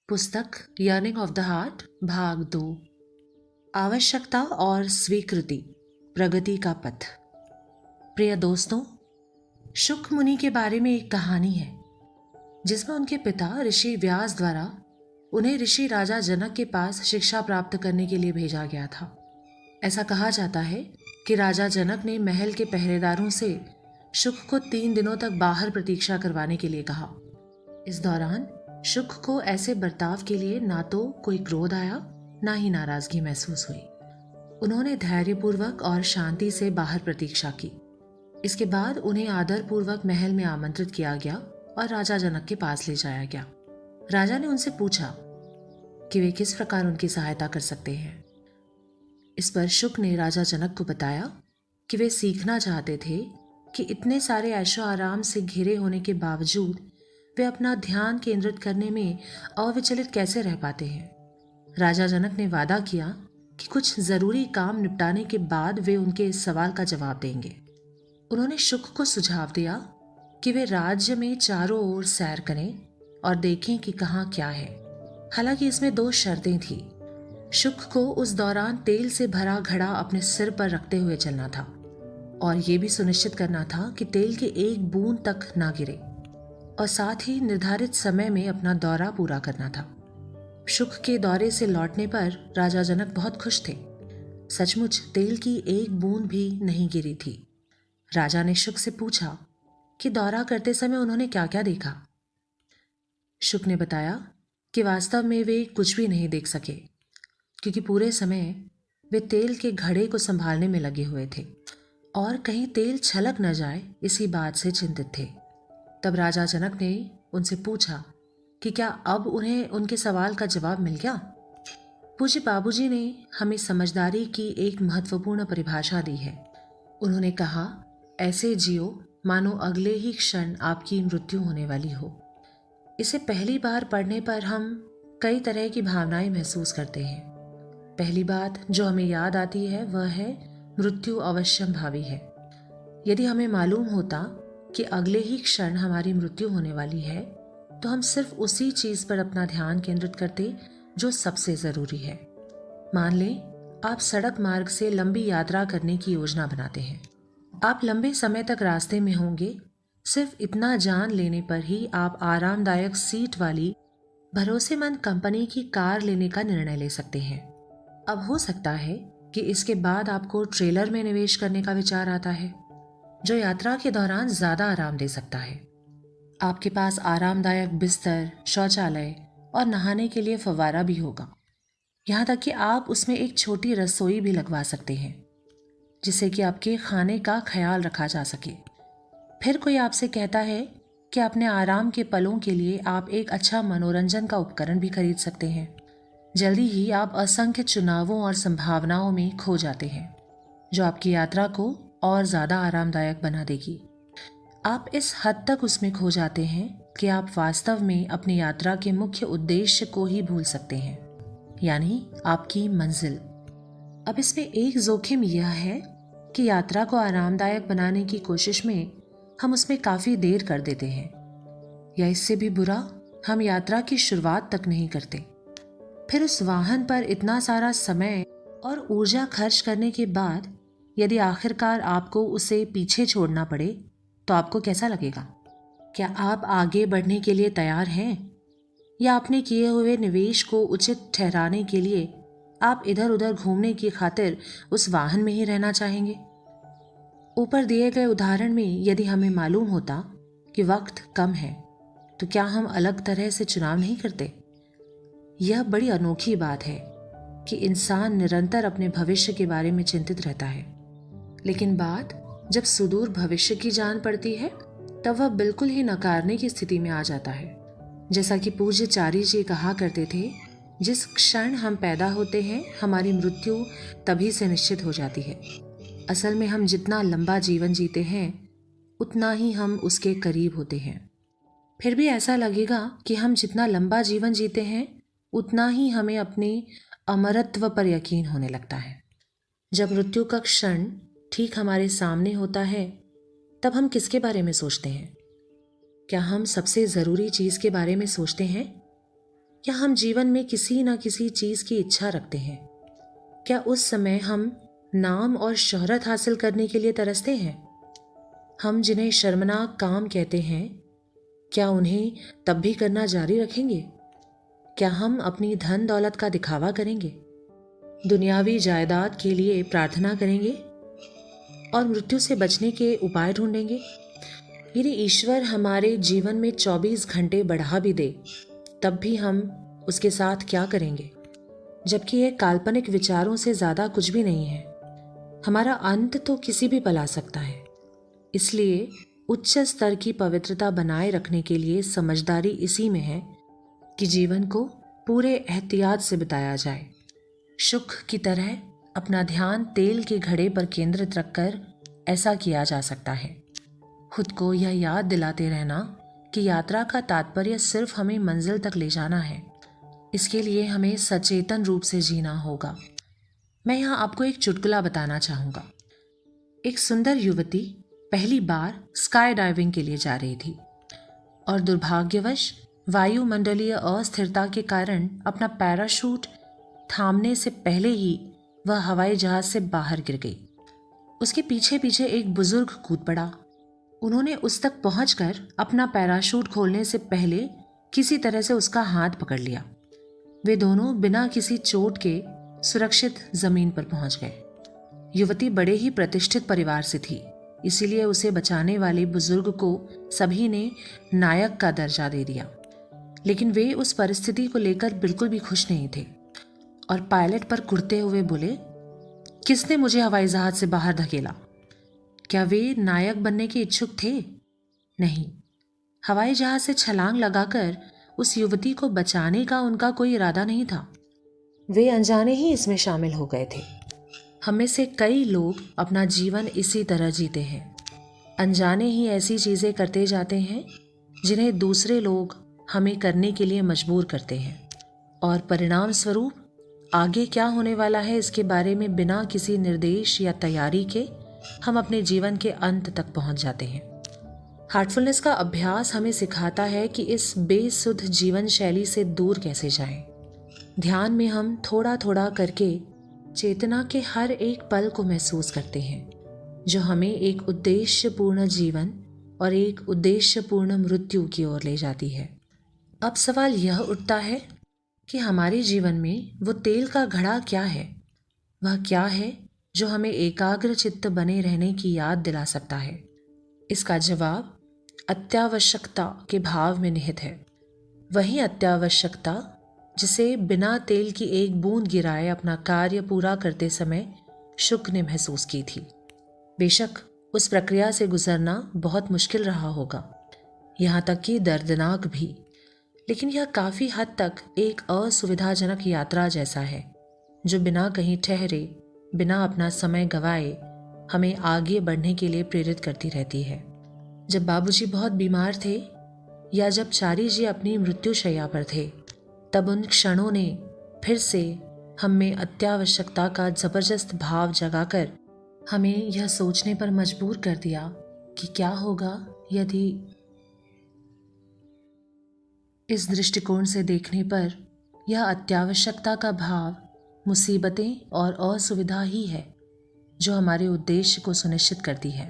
पुस्तक yearning of the heart भाग 2। आवश्यकता और स्वीकृति, प्रगति का पथ। प्रिय दोस्तों, शुक मुनि के बारे में एक कहानी है जिसमें उनके पिता ऋषि व्यास द्वारा उन्हें ऋषि राजा जनक के पास शिक्षा प्राप्त करने के लिए भेजा गया था। ऐसा कहा जाता है कि राजा जनक ने महल के पहरेदारों से शुक को 3 दिनों तक बाहर प्रतीक्षा करवाने के लिए कहा। इस दौरान शुक को ऐसे बर्ताव के लिए ना तो कोई क्रोध आया, ना ही नाराजगी महसूस हुई। उन्होंने धैर्यपूर्वक और शांति से बाहर प्रतीक्षा की। इसके बाद उन्हें आदरपूर्वक महल में आमंत्रित किया गया और राजा जनक के पास ले जाया गया। राजा ने उनसे पूछा कि वे किस प्रकार उनकी सहायता कर सकते हैं। इस पर शुक ने राजा जनक को बताया कि वे सीखना चाहते थे कि इतने सारे ऐशो आराम से घिरे होने के बावजूद वे अपना ध्यान केंद्रित करने में अविचलित कैसे रह पाते हैं। राजा जनक ने वादा किया कि कुछ जरूरी काम निपटाने के बाद वे उनके इस सवाल का जवाब देंगे। उन्होंने शुक को सुझाव दिया कि वे राज्य में चारों ओर सैर करें और देखें कि कहाँ क्या है। हालांकि इसमें 2 शर्तें थी। शुक को उस दौरान तेल से भरा घड़ा अपने सिर पर रखते हुए चलना था और ये भी सुनिश्चित करना था कि तेल की एक बूंद तक ना गिरे, और साथ ही निर्धारित समय में अपना दौरा पूरा करना था। शुक के दौरे से लौटने पर राजा जनक बहुत खुश थे। सचमुच तेल की एक बूंद भी नहीं गिरी थी। राजा ने शुक से पूछा कि दौरा करते समय उन्होंने क्या क्या देखा। शुक ने बताया कि वास्तव में वे कुछ भी नहीं देख सके, क्योंकि पूरे समय वे तेल के घड़े को संभालने में लगे हुए थे और कहीं तेल छलक न जाए इसी बात से चिंतित थे। तब राजा जनक ने उनसे पूछा कि क्या अब उन्हें उनके सवाल का जवाब मिल गया। पूज्य बाबूजी ने हमें समझदारी की एक महत्वपूर्ण परिभाषा दी है। उन्होंने कहा, ऐसे जियो मानो अगले ही क्षण आपकी मृत्यु होने वाली हो। इसे पहली बार पढ़ने पर हम कई तरह की भावनाएं महसूस करते हैं। पहली बात जो हमें याद आती है वह है मृत्यु अवश्यम भावी है। यदि हमें मालूम होता कि अगले ही क्षण हमारी मृत्यु होने वाली है तो हम सिर्फ उसी चीज पर अपना ध्यान केंद्रित करते जो सबसे जरूरी है। मान लें आप सड़क मार्ग से लंबी यात्रा करने की योजना बनाते हैं। आप लंबे समय तक रास्ते में होंगे। सिर्फ इतना जान लेने पर ही आप आरामदायक सीट वाली भरोसेमंद कंपनी की कार लेने का निर्णय ले सकते हैं। अब हो सकता है कि इसके बाद आपको ट्रेलर में निवेश करने का विचार आता है, जो यात्रा के दौरान ज्यादा आराम दे सकता है। आपके पास आरामदायक बिस्तर, शौचालय और नहाने के लिए फव्वारा भी होगा। यहाँ तक कि आप उसमें एक छोटी रसोई भी लगवा सकते हैं, जिससे कि आपके खाने का ख्याल रखा जा सके। फिर कोई आपसे कहता है कि अपने आराम के पलों के लिए आप एक अच्छा मनोरंजन का उपकरण भी खरीद सकते हैं। जल्दी ही आप असंख्य चुनावों और संभावनाओं में खो जाते हैं, जो आपकी यात्रा को और ज़्यादा आरामदायक बना देगी। आप इस हद तक उसमें खो जाते हैं कि आप वास्तव में अपनी यात्रा के मुख्य उद्देश्य को ही भूल सकते हैं, यानी आपकी मंजिल। अब इसमें एक जोखिम यह है कि यात्रा को आरामदायक बनाने की कोशिश में हम उसमें काफ़ी देर कर देते हैं, या इससे भी बुरा, हम यात्रा की शुरुआत तक नहीं करते। फिर उस वाहन पर इतना सारा समय और ऊर्जा खर्च करने के बाद यदि आखिरकार आपको उसे पीछे छोड़ना पड़े तो आपको कैसा लगेगा? क्या आप आगे बढ़ने के लिए तैयार हैं, या अपने किए हुए निवेश को उचित ठहराने के लिए आप इधर उधर घूमने की खातिर उस वाहन में ही रहना चाहेंगे? ऊपर दिए गए उदाहरण में यदि हमें मालूम होता कि वक्त कम है तो क्या हम अलग तरह से चुनाव नहीं करते? यह बड़ी अनोखी बात है कि इंसान निरंतर अपने भविष्य के बारे में चिंतित रहता है, लेकिन बात जब सुदूर भविष्य की जान पड़ती है तब वह बिल्कुल ही नकारने की स्थिति में आ जाता है। जैसा कि पूज्य चारी जी कहा करते थे, जिस क्षण हम पैदा होते हैं हमारी मृत्यु तभी से निश्चित हो जाती है। असल में हम जितना लंबा जीवन जीते हैं उतना ही हम उसके करीब होते हैं। फिर भी ऐसा लगेगा कि हम जितना लंबा जीवन जीते हैं उतना ही हमें अपने अमरत्व पर यकीन होने लगता है। जब मृत्यु का क्षण ठीक हमारे सामने होता है तब हम किसके बारे में सोचते हैं? क्या हम सबसे ज़रूरी चीज़ के बारे में सोचते हैं, या हम जीवन में किसी न किसी चीज की इच्छा रखते हैं, क्या उस समय हम नाम और शोहरत हासिल करने के लिए तरसते हैं? हम जिन्हें शर्मनाक काम कहते हैं, क्या उन्हें तब भी करना जारी रखेंगे? क्या हम अपनी धन दौलत का दिखावा करेंगे, दुनियावी जायदाद के लिए प्रार्थना करेंगे और मृत्यु से बचने के उपाय ढूंढेंगे? यदि ईश्वर हमारे जीवन में 24 घंटे बढ़ा भी दे, तब भी हम उसके साथ क्या करेंगे, जबकि यह काल्पनिक विचारों से ज़्यादा कुछ भी नहीं है। हमारा अंत तो किसी भी पल आ सकता है। इसलिए उच्च स्तर की पवित्रता बनाए रखने के लिए समझदारी इसी में है कि जीवन को पूरे एहतियात से बिताया जाए। शुक की तरह अपना ध्यान तेल के घड़े पर केंद्रित रखकर ऐसा किया जा सकता है। खुद को यह याद दिलाते रहना कि यात्रा का तात्पर्य सिर्फ हमें मंजिल तक ले जाना है। इसके लिए हमें सचेतन रूप से जीना होगा। मैं यहाँ आपको एक चुटकुला बताना चाहूँगा। एक सुंदर युवती पहली बार स्काई डाइविंग के लिए जा रही थी और दुर्भाग्यवश वायुमंडलीय अस्थिरता के कारण अपना पैराशूट थामने से पहले ही वह हवाई जहाज से बाहर गिर गई। उसके पीछे पीछे एक बुजुर्ग कूद पड़ा। उन्होंने उस तक पहुंचकर अपना पैराशूट खोलने से पहले किसी तरह से उसका हाथ पकड़ लिया। वे दोनों बिना किसी चोट के सुरक्षित जमीन पर पहुंच गए। युवती बड़े ही प्रतिष्ठित परिवार से थी, इसीलिए उसे बचाने वाले बुजुर्ग को सभी ने नायक का दर्जा दे दिया। लेकिन वे उस परिस्थिति को लेकर बिल्कुल भी खुश नहीं थे और पायलट पर कुड़ते हुए बोले, किसने मुझे हवाई जहाज से बाहर धकेला? क्या वे नायक बनने के इच्छुक थे? नहीं। हवाई जहाज से छलांग लगाकर उस युवती को बचाने का उनका कोई इरादा नहीं था। वे अनजाने ही इसमें शामिल हो गए थे। हम में से कई लोग अपना जीवन इसी तरह जीते हैं। अनजाने ही ऐसी चीज़ें करते जाते हैं जिन्हें दूसरे लोग हमें करने के लिए मजबूर करते हैं, और परिणाम स्वरूप आगे क्या होने वाला है इसके बारे में बिना किसी निर्देश या तैयारी के हम अपने जीवन के अंत तक पहुंच जाते हैं। हार्टफुलनेस का अभ्यास हमें सिखाता है कि इस बेसुध जीवन शैली से दूर कैसे जाएं। ध्यान में हम थोड़ा थोड़ा करके चेतना के हर एक पल को महसूस करते हैं, जो हमें एक उद्देश्यपूर्ण जीवन और एक उद्देश्यपूर्ण मृत्यु की ओर ले जाती है। अब सवाल यह उठता है कि हमारे जीवन में वो तेल का घड़ा क्या है? वह क्या है जो हमें एकाग्र चित्त बने रहने की याद दिला सकता है? इसका जवाब अत्यावश्यकता के भाव में निहित है। वही अत्यावश्यकता जिसे बिना तेल की एक बूंद गिराए अपना कार्य पूरा करते समय शुक ने महसूस की थी। बेशक उस प्रक्रिया से गुजरना बहुत मुश्किल रहा होगा, यहाँ तक कि दर्दनाक भी, लेकिन यह काफ़ी हद तक एक असुविधाजनक यात्रा जैसा है, जो बिना कहीं ठहरे, बिना अपना समय गंवाए हमें आगे बढ़ने के लिए प्रेरित करती रहती है। जब बाबूजी बहुत बीमार थे या जब चारी जी अपनी मृत्युशैया पर थे, तब उन क्षणों ने फिर से हम में अत्यावश्यकता का जबरदस्त भाव जगाकर हमें यह सोचने पर मजबूर कर दिया कि क्या होगा यदि। इस दृष्टिकोण से देखने पर यह अत्यावश्यकता का भाव मुसीबतें और असुविधा ही है जो हमारे उद्देश्य को सुनिश्चित करती है,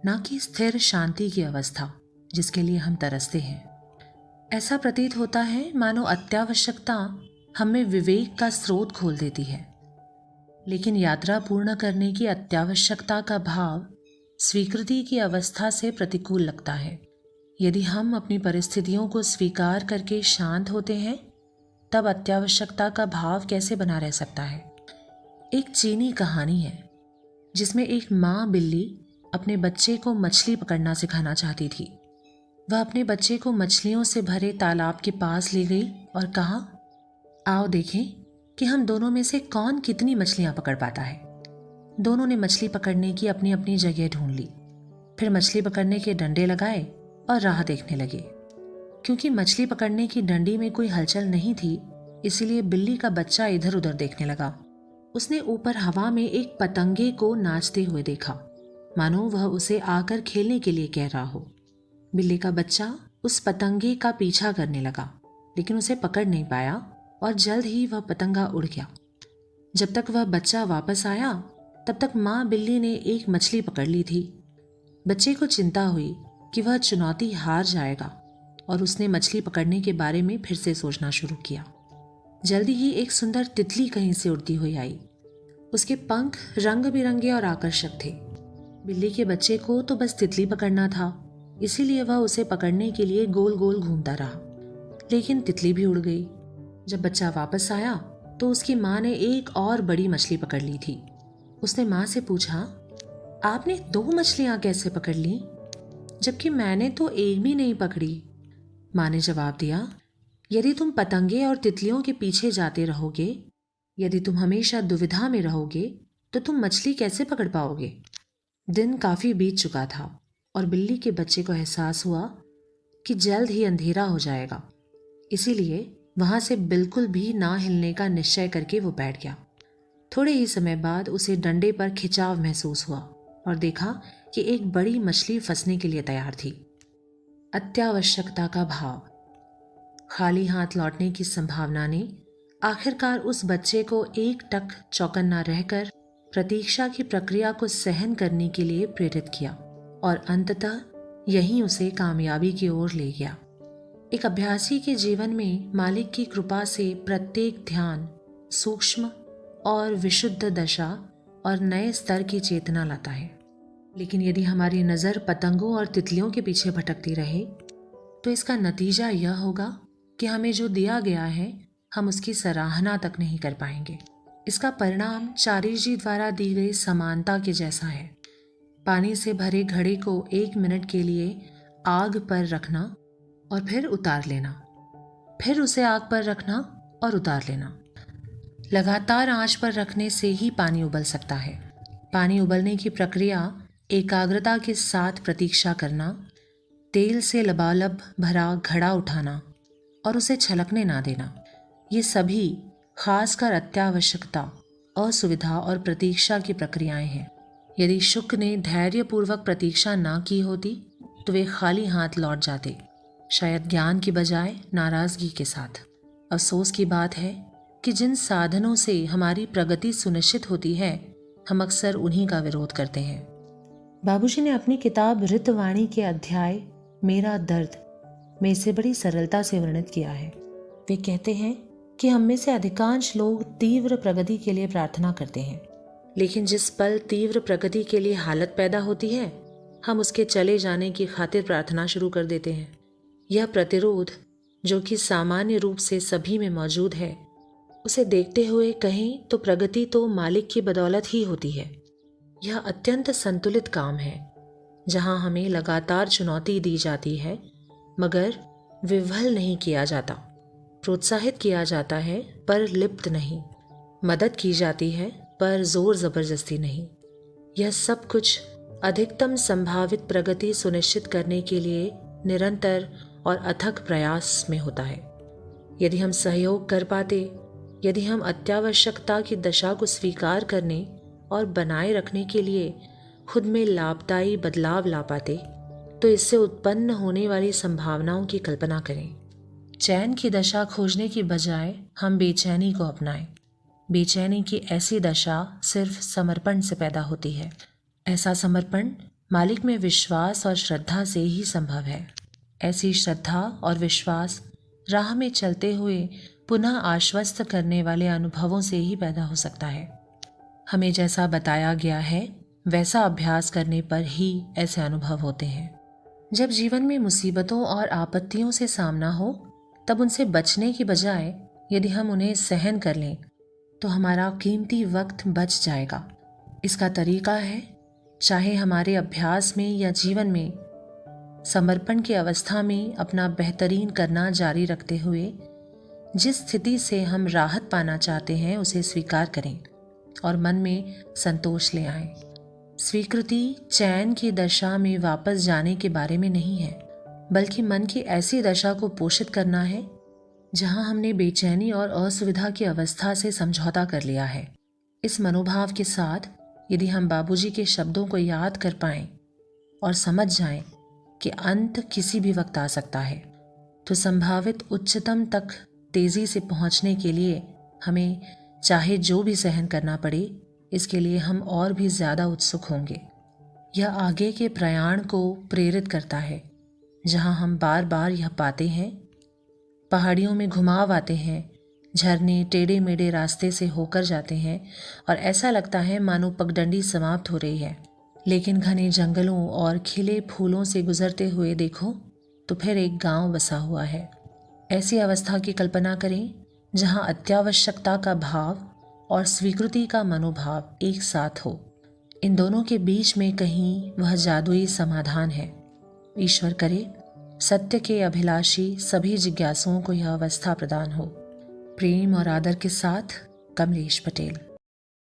न कि स्थिर शांति की अवस्था जिसके लिए हम तरसते हैं। ऐसा प्रतीत होता है मानो अत्यावश्यकता हमें विवेक का स्रोत खोल देती है, लेकिन यात्रा पूर्ण करने की अत्यावश्यकता का भाव स्वीकृति की अवस्था से प्रतिकूल लगता है। यदि हम अपनी परिस्थितियों को स्वीकार करके शांत होते हैं, तब अत्यावश्यकता का भाव कैसे बना रह सकता है? एक चीनी कहानी है जिसमें एक माँ बिल्ली अपने बच्चे को मछली पकड़ना सिखाना चाहती थी। वह अपने बच्चे को मछलियों से भरे तालाब के पास ले गई और कहा, आओ देखें कि हम दोनों में से कौन कितनी मछलियां पकड़ पाता है। दोनों ने मछली पकड़ने की अपनी अपनी जगह ढूंढ ली, फिर मछली पकड़ने के डंडे लगाए और राह देखने लगे। क्योंकि मछली पकड़ने की डंडी में कोई हलचल नहीं थी, इसीलिए बिल्ली का बच्चा इधर उधर देखने लगा। उसने ऊपर हवा में एक पतंगे को नाचते हुए देखा, मानो वह उसे आकर खेलने के लिए कह रहा हो। बिल्ली का बच्चा उस पतंगे का पीछा करने लगा लेकिन उसे पकड़ नहीं पाया और जल्द ही वह पतंगा उड़ गया। जब तक वह बच्चा वापस आया तब तक माँ बिल्ली ने एक मछली पकड़ ली थी। बच्चे को चिंता हुई कि वह चुनौती हार जाएगा और उसने मछली पकड़ने के बारे में फिर से सोचना शुरू किया। जल्दी ही एक सुंदर तितली कहीं से उड़ती हुई आई। उसके पंख रंग बिरंगे और आकर्षक थे। बिल्ली के बच्चे को तो बस तितली पकड़ना था, इसीलिए वह उसे पकड़ने के लिए गोल गोल घूमता रहा, लेकिन तितली भी उड़ गई। जब बच्चा वापस आया तो उसकी माँ ने एक और बड़ी मछली पकड़ ली थी। उसने माँ से पूछा, आपने 2 मछलियाँ कैसे पकड़ ली, जबकि मैंने तो एक भी नहीं पकड़ी। माँ ने जवाब दिया, यदि तुम पतंगे और तितलियों के पीछे जाते रहोगे, यदि तुम हमेशा दुविधा में रहोगे, तो तुम मछली कैसे पकड़ पाओगे। दिन काफी बीत चुका था और बिल्ली के बच्चे को एहसास हुआ कि जल्द ही अंधेरा हो जाएगा, इसीलिए वहां से बिल्कुल भी ना हिलने का निश्चय करके वो बैठ गया। थोड़े ही समय बाद उसे डंडे पर खिंचाव महसूस हुआ और देखा कि एक बड़ी मछली फंसने के लिए तैयार थी। अत्यावश्यकता का भाव। खाली हाथ लौटने की संभावना ने आखिरकार उस बच्चे को एक टक चौकन्ना रहकर प्रतीक्षा की प्रक्रिया को सहन करने के लिए प्रेरित किया और अंततः यही उसे कामयाबी की ओर ले गया। एक अभ्यासी के जीवन में मालिक की कृपा से प्रत्येक ध्यान सूक्ष्म और विशुद्ध दशा और नए स्तर की चेतना लाता है। लेकिन यदि हमारी नज़र पतंगों और तितलियों के पीछे भटकती रहे तो इसका नतीजा यह होगा कि हमें जो दिया गया है हम उसकी सराहना तक नहीं कर पाएंगे। इसका परिणाम चारी जी द्वारा दी गई समानता के जैसा है। पानी से भरे घड़े को 1 मिनट के लिए आग पर रखना और फिर उतार लेना, फिर उसे आग पर रखना और उतार लेना। लगातार आंच पर रखने से ही पानी उबल सकता है। पानी उबलने की प्रक्रिया एकाग्रता के साथ प्रतीक्षा करना, तेल से लबालब भरा घड़ा उठाना और उसे छलकने ना देना, ये सभी खासकर अत्यावश्यकता, असुविधा और प्रतीक्षा की प्रक्रियाएं हैं। यदि शुक ने धैर्यपूर्वक प्रतीक्षा ना की होती तो वे खाली हाथ लौट जाते, शायद ज्ञान की बजाय नाराजगी के साथ। अफसोस की बात है कि जिन साधनों से हमारी प्रगति सुनिश्चित होती है हम अक्सर उन्हीं का विरोध करते हैं। बाबूजी ने अपनी किताब ऋतवाणी के अध्याय मेरा दर्द में इसे बड़ी सरलता से वर्णित किया है। वे कहते हैं कि हम में से अधिकांश लोग तीव्र प्रगति के लिए प्रार्थना करते हैं, लेकिन जिस पल तीव्र प्रगति के लिए हालत पैदा होती है हम उसके चले जाने की खातिर प्रार्थना शुरू कर देते हैं। यह प्रतिरोध जो कि सामान्य रूप से सभी में मौजूद है, उसे देखते हुए कहें तो प्रगति तो मालिक की बदौलत ही होती है। यह अत्यंत संतुलित काम है जहां हमें लगातार चुनौती दी जाती है मगर विह्वल नहीं किया जाता, प्रोत्साहित किया जाता है पर लिप्त नहीं, मदद की जाती है पर जोर जबरदस्ती नहीं। यह सब कुछ अधिकतम संभावित प्रगति सुनिश्चित करने के लिए निरंतर और अथक प्रयास में होता है। यदि हम सहयोग कर पाते, यदि हम अत्यावश्यकता की दशा को स्वीकार करने और बनाए रखने के लिए खुद में लाभदायी बदलाव ला पाते, तो इससे उत्पन्न होने वाली संभावनाओं की कल्पना करें। चैन की दशा खोजने की बजाय हम बेचैनी को अपनाएं। बेचैनी की ऐसी दशा सिर्फ समर्पण से पैदा होती है। ऐसा समर्पण मालिक में विश्वास और श्रद्धा से ही संभव है। ऐसी श्रद्धा और विश्वास राह में चलते हुए पुनः आश्वस्त करने वाले अनुभवों से ही पैदा हो सकता है। हमें जैसा बताया गया है वैसा अभ्यास करने पर ही ऐसे अनुभव होते हैं। जब जीवन में मुसीबतों और आपत्तियों से सामना हो तब उनसे बचने की बजाय यदि हम उन्हें सहन कर लें तो हमारा कीमती वक्त बच जाएगा। इसका तरीका है, चाहे हमारे अभ्यास में या जीवन में, समर्पण की अवस्था में अपना बेहतरीन करना जारी रखते हुए जिस स्थिति से हम राहत पाना चाहते हैं उसे स्वीकार करें और मन में संतोष ले आएं। स्वीकृति चैन की दशा में वापस जाने के बारे में नहीं है, बल्कि मन की ऐसी दशा को पोषित करना है जहां हमने बेचैनी और असुविधा की अवस्था से समझौता कर लिया है। इस मनोभाव के साथ यदि हम बाबूजी के शब्दों को याद कर पाएं और समझ जाएं कि अंत किसी भी वक्त आ सकता है, तो संभावित उच्चतम तक तेजी से पहुंचने के लिए हमें चाहे जो भी सहन करना पड़े, इसके लिए हम और भी ज्यादा उत्सुक होंगे। यह आगे के प्रयाण को प्रेरित करता है, जहां हम बार बार यह पाते हैं, पहाड़ियों में घुमाव आते हैं, झरने टेढ़े मेढ़े रास्ते से होकर जाते हैं और ऐसा लगता है मानो पगडंडी समाप्त हो रही है। लेकिन घने जंगलों और खिले फूलों से गुजरते हुए देखो तो फिर एक गांव बसा हुआ है। ऐसी अवस्था की कल्पना करें जहां अत्यावश्यकता का भाव और स्वीकृति का मनोभाव एक साथ हो। इन दोनों के बीच में कहीं वह जादुई समाधान है। ईश्वर करे सत्य के अभिलाषी सभी जिज्ञासुओं को यह अवस्था प्रदान हो। प्रेम और आदर के साथ, कमलेश पटेल।